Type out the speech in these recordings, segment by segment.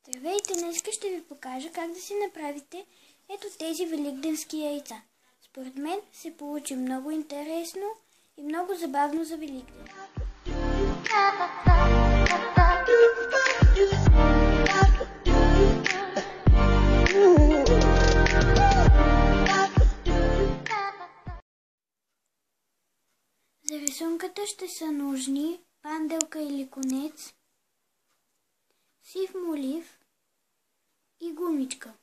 Здравейте, днес ще ви покажа как да си направите ето тези великденски яйца. Според мен се получи много интересно и много забавно за Великден. За рисунката ще са нужни панделка или конец, сив молив и гумичка,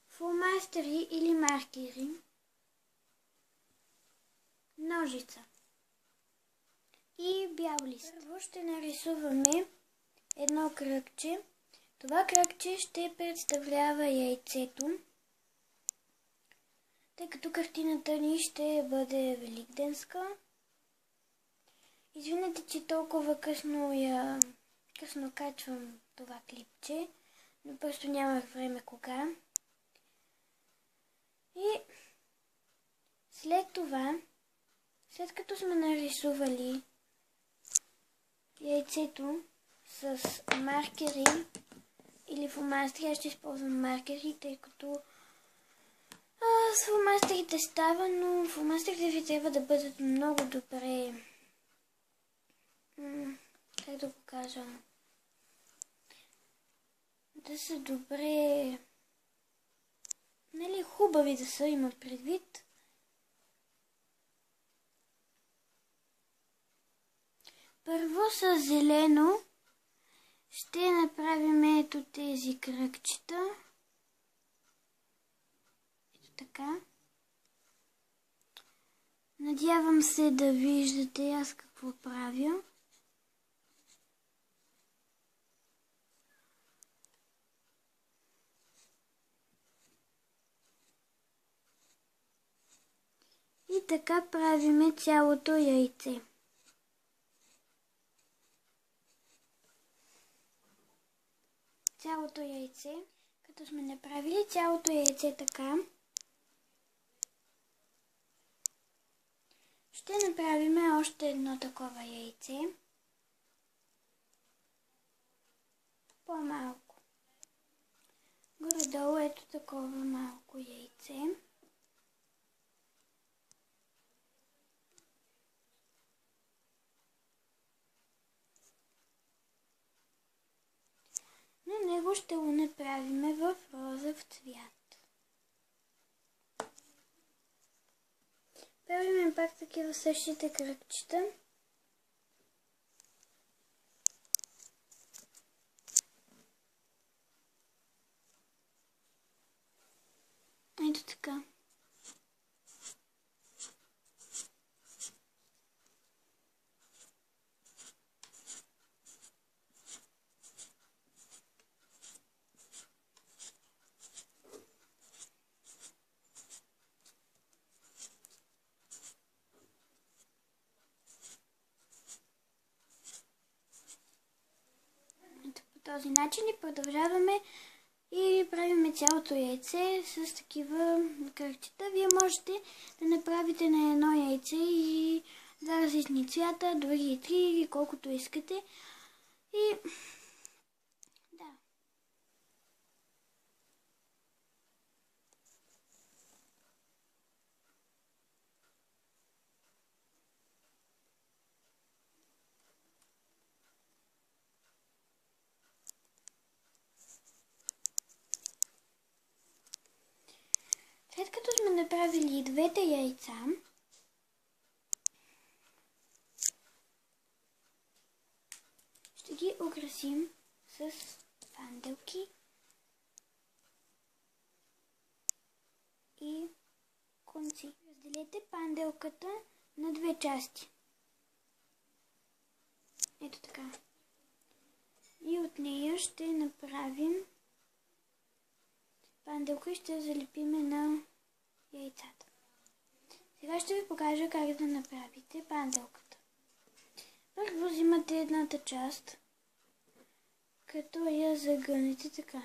фломастери или маркери, ножица и бял лист. Първо ще нарисуваме едно кръгче. Това кръгче ще представлява яйцето, тъй като картината ни ще бъде великденска. Извинете, че толкова късно качвам това клипче, но просто нямах време кога. И след това, след като сме нарисували яйцето с маркери или фломастери, аз ще използвам маркери, тъй като с фломастерите става, но фломастерите ви трябва да бъдат много добре, как да го кажа, да са добре, нали, хубави да са, има предвид. Първо с зелено ще направим ето тези кръгчета. Ето така. Надявам се да виждате аз какво правя. И така правиме цялото яйце. Цялото яйце, като сме направили цялото яйце така, ще направим още едно такова яйце, по-малко. Горе-долу ето такова малко яйце. На него ще го направим в розов цвят. Правим пак такива същите кръгчета. Ето така. По този начин и продължаваме и правим цялото яйце с такива кръгчета. Вие можете да направите на едно яйце и два различни цвята, дори и три, или колкото искате. И да. След като сме направили двете яйца, ще ги украсим с панделки и конци. Разделете панделката на две части. Ето така. И от нея ще направим панделка и ще залепиме на яйцата. Сега ще ви покажа как да направите панделката. Първо взимате едната част, като я загънете така.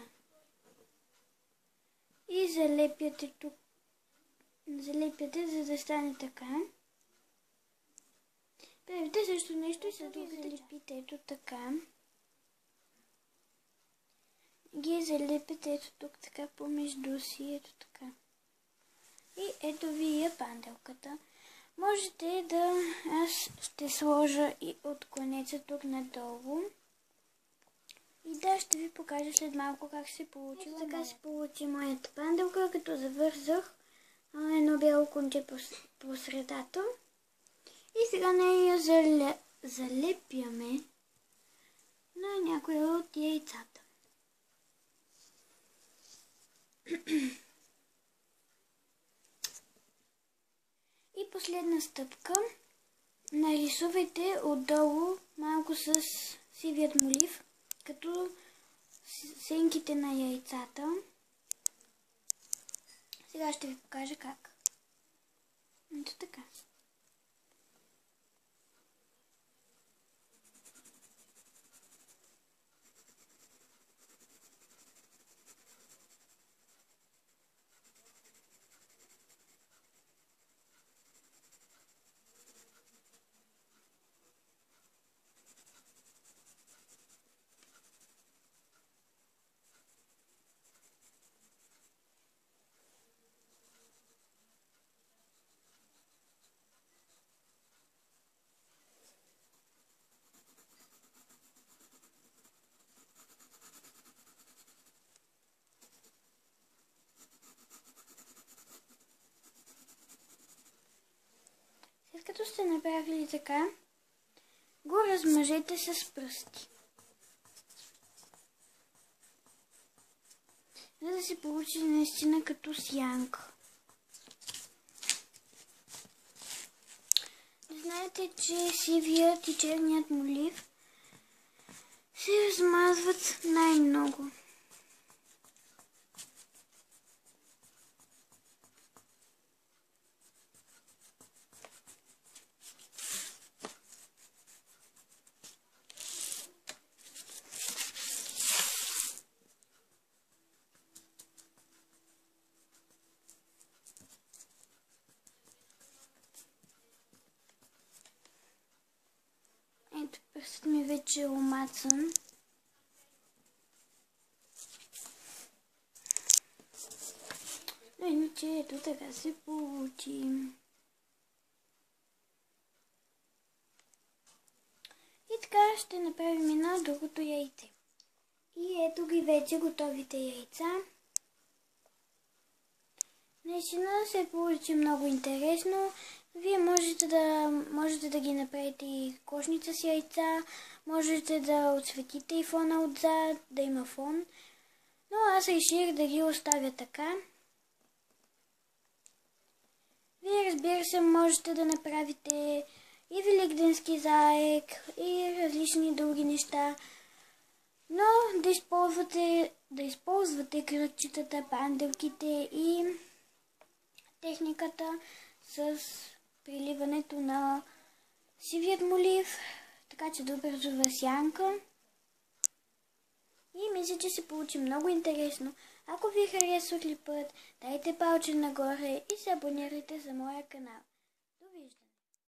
И залепяте тук. Залепяте, за да стане така. Правите също нещо и се залепите ето така. ги залепите ето тук така помежду си, ето така. И ето ви е панделката. Можете да... Аз ще сложа и от конеца тук надолу. И да, ще ви покажа след малко как се получи. Така се получи моята панделка, като завързах едно бяло конче по средата. И сега нея залепяме на някоя от яйцата. И последна стъпка. Нарисувайте отдолу малко с сивият молив, като сенките на яйцата. Сега ще ви покажа как. Ето така. След като сте направили така, го размажете с пръсти. За да се получи наистина като сянка. Знаете, че сивият и черният молив се размазват най-много. Ето, пръстът ми вече е омацан. Но иначе ето така се получи. И така ще направим едно другото яйце. И ето ги вече готовите яйца. Наистина се получи много интересно. Вие можете да ги направите и кошница с яйца, можете да отсветите и фона отзад, да има фон. Но аз реших да ги оставя така. Вие, разбира се, можете да направите и великденски заек, и различни други неща. Но да използвате кръчетата, панделките и техниката с приливането на сивият молив, така че да образува сянка. И мисля, че се получи много интересно. Ако ви харесва клипът, дайте палче нагоре и се абонирайте за моя канал.